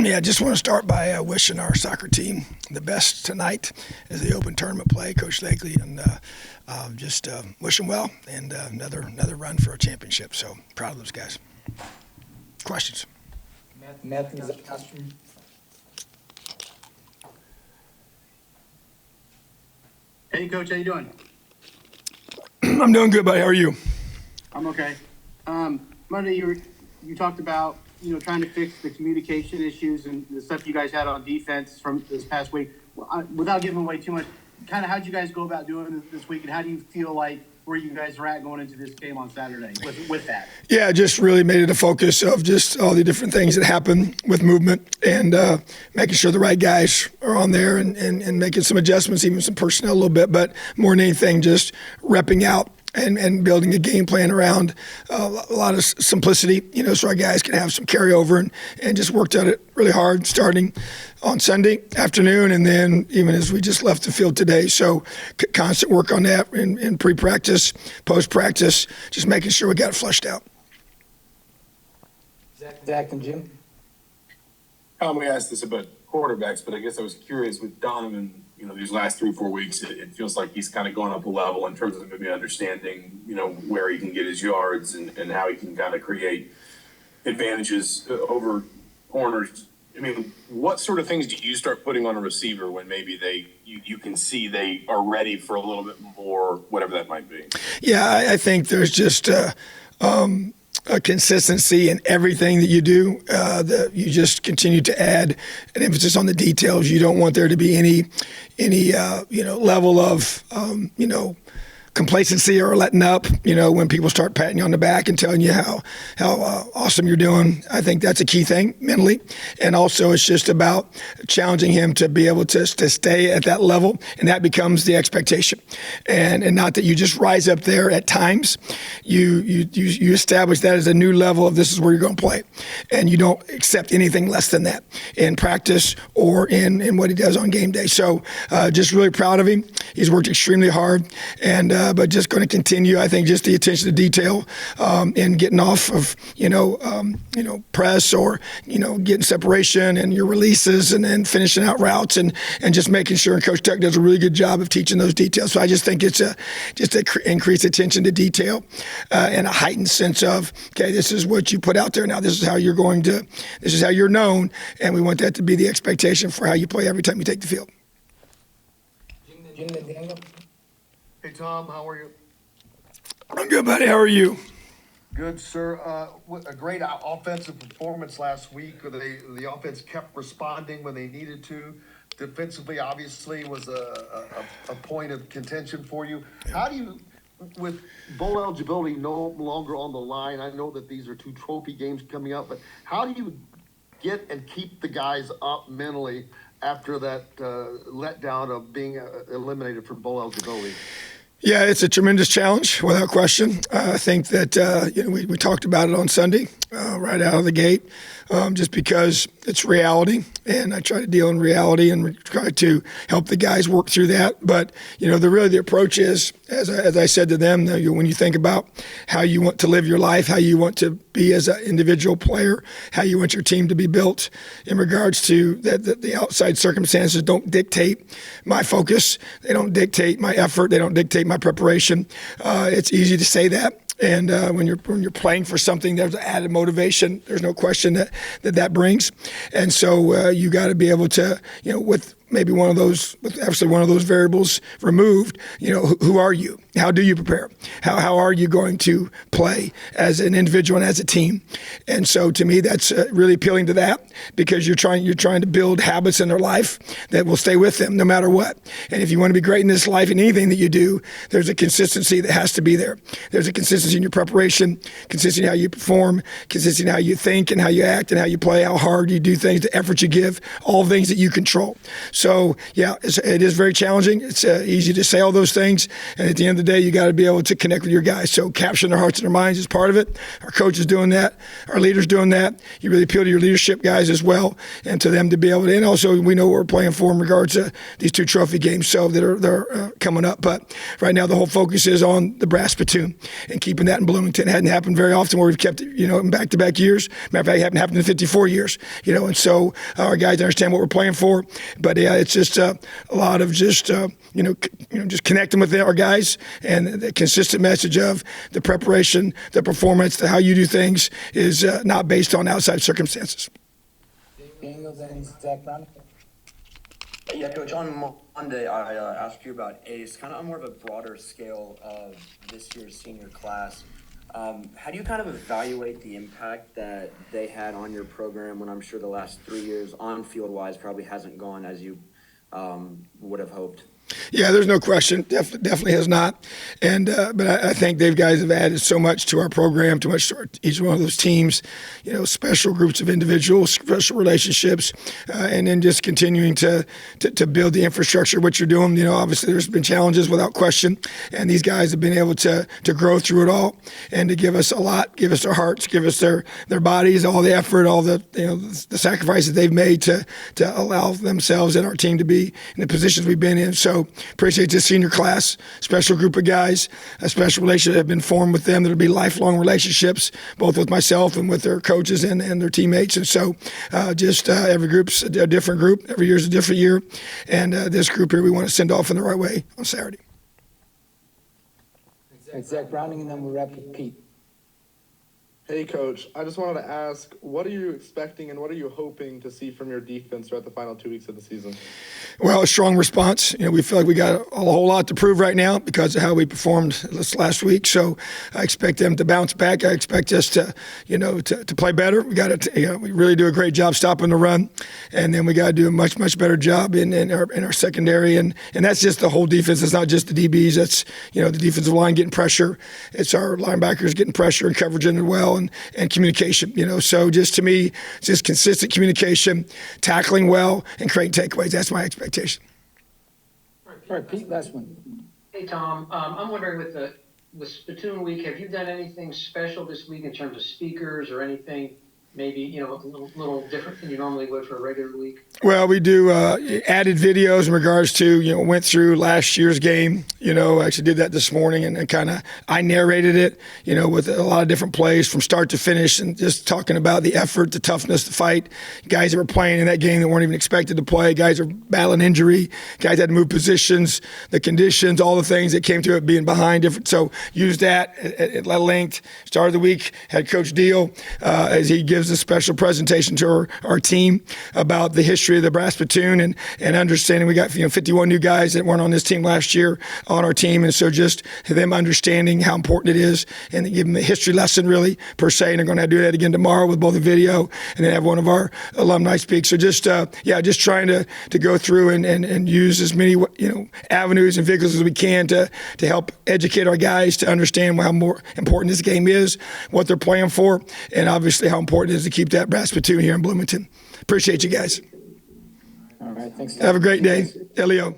Yeah, I just want to start by wishing our soccer team the best tonight as they open tournament play. Coach Lakely, and just wish them well and another run for a championship. So proud of those guys. Questions? Matthew. Hey, Coach, how you doing? I'm doing good, buddy. How are you? I'm okay. Monday, you talked about trying to fix the communication issues and the stuff you guys had on defense from this past week. Without giving away too much, kind of how'd you guys go about doing this week, and how do you feel like where you guys are at going into this game on Saturday with that? Yeah, just really made it a focus of just all the different things that happen with movement and making sure the right guys are on there and making some adjustments, even some personnel a little bit, but more than anything, just repping out and building a game plan around a lot of simplicity, so our guys can have some carryover and just worked at it really hard starting on Sunday afternoon and then even as we just left the field today. So constant work on that in pre-practice, post-practice, just making sure we got it flushed out. Zach and Jim. We asked this about quarterbacks, but I guess I was curious with Donovan, these last 3-4 weeks, it feels like he's kind of going up a level in terms of maybe understanding, where he can get his yards and how he can kind of create advantages over corners. I mean, what sort of things do you start putting on a receiver when maybe you can see they are ready for a little bit more, whatever that might be? Yeah, I think there's just a consistency in everything that you do. That you just continue to add an emphasis on the details. You don't want there to be any level of complacency or letting up, when people start patting you on the back and telling you how awesome you're doing. I think that's a key thing mentally. And also it's just about challenging him to be able to stay at that level, and that becomes the expectation. And not that you just rise up there at times. You establish that as a new level of this is where you're going to play. And you don't accept anything less than that in practice or in what he does on game day. So just really proud of him. He's worked extremely hard, and but just going to continue. I think just the attention to detail and getting off of press or getting separation and your releases and then finishing out routes and just making sure. And Coach Tuck does a really good job of teaching those details. So I just think it's just increased attention to detail and a heightened sense of, okay, this is what you put out there. Now this is how you're known, and we want that to be the expectation for how you play every time you take the field. Hey, Tom, how are you? I'm good, buddy. How are you? Good, sir. A great offensive performance last week. The offense kept responding when they needed to. Defensively, obviously, was a point of contention for you. How do you, with bowl eligibility no longer on the line, I know that these are 2 trophy games coming up, but how do you get and keep the guys up mentally after that letdown of being eliminated from bowl eligibility? Yeah, it's a tremendous challenge, without question. I think that we talked about it on Sunday, right out of the gate, just because it's reality, and I try to deal in reality and try to help the guys work through that. But the approach is, as I said to them, when you think about how you want to live your life, how you want to be as an individual player, how you want your team to be built, in regards to that the outside circumstances don't dictate my focus, they don't dictate my effort, they don't dictate my preparation. It's easy to say that. And when you're playing for something, there's added motivation. There's no question that brings. And so you got to be able to, with maybe one of those variables removed, who are you? How do you prepare? How are you going to play as an individual and as a team? And so to me, that's really appealing to that, because you're trying to build habits in their life that will stay with them no matter what. And if you want to be great in this life, in anything that you do, there's a consistency that has to be there. There's a consistency in your preparation, consistency in how you perform, consistency in how you think and how you act and how you play, how hard you do things, the effort you give, all things that you control. So yeah, it is very challenging. It's easy to say all those things, and at the end of the day, you got to be able to connect with your guys. So capturing their hearts and their minds is part of it. Our coach is doing that. Our leaders doing that. You really appeal to your leadership guys as well, and to them to be able to. And also, we know what we're playing for in regards to these 2 trophy games, so they're coming up. But right now, the whole focus is on the brass platoon and keeping that in Bloomington. It hadn't happened very often where we've kept it, in back-to-back years. Matter of fact, it hadn't happened in 54 years, and so our guys understand what we're playing for. But yeah, it's just a lot of just just connecting with our guys, and the consistent message of the preparation, the performance, how you do things is not based on outside circumstances. Daniels and Zach Brown. Yeah, Coach, on Monday, I asked you about ACE, kind of on more of a broader scale of this year's senior class. How do you kind of evaluate the impact that they had on your program when I'm sure the last 3 years on field-wise probably hasn't gone as you would have hoped? Yeah, there's no question. Definitely has not. And but I think they've guys have added so much to our program, too much to each one of those teams. Special groups of individuals, special relationships, and then just continuing to build the infrastructure. What you're doing, obviously there's been challenges without question, and these guys have been able to grow through it all and to give us a lot, give us their hearts, give us their bodies, all the effort, all the the sacrifices they've made to allow themselves and our team to be in the positions we've been in. So appreciate this senior class, special group of guys, a special relationship have been formed with them that'll be lifelong relationships, both with myself and with their coaches and their teammates. And so every group's a different group. Every year's a different year. And this group here, we want to send off in the right way on Saturday. Zach Browning, and then we'll wrap with Pete. Hey, Coach. I just wanted to ask, what are you expecting and what are you hoping to see from your defense throughout the final 2 weeks of the season? Well, a strong response. We feel like we got a whole lot to prove right now because of how we performed this last week. So I expect them to bounce back. I expect us to play better. We got to, we really do a great job stopping the run, and then we got to do a much better job in our secondary, and that's just the whole defense. It's not just the DBs. That's the defensive line getting pressure. It's our linebackers getting pressure and coverage in it well, and communication. So just to me, just consistent communication, tackling well, and creating takeaways. That's my expectation. All right, Pete, last one. Hey, Tom, I'm wondering with Spittoon Week, have you done anything special this week in terms of speakers or anything maybe, a little different than you normally would for a regular week? Well, we do added videos in regards to, went through last year's game, I actually did that this morning and kind of, I narrated it, with a lot of different plays from start to finish and just talking about the effort, the toughness, the fight, guys that were playing in that game that weren't even expected to play, guys are battling injury, guys had to move positions, the conditions, all the things that came to it being behind different. So use that at length. Started the week, had Coach Deal as he gives a special presentation to our team about the history of the brass platoon and understanding we got 51 new guys that weren't on this team last year on our team, and so just them understanding how important it is and give them a history lesson really per se, and they're going to do that again tomorrow with both the video and then have one of our alumni speak. So just just trying to go through and use as many avenues and vehicles as we can to help educate our guys to understand how more important this game is, what they're playing for, and obviously how important it is to keep that brass platoon here in Bloomington. Appreciate you guys. All right, thanks. Have a great day. Elio.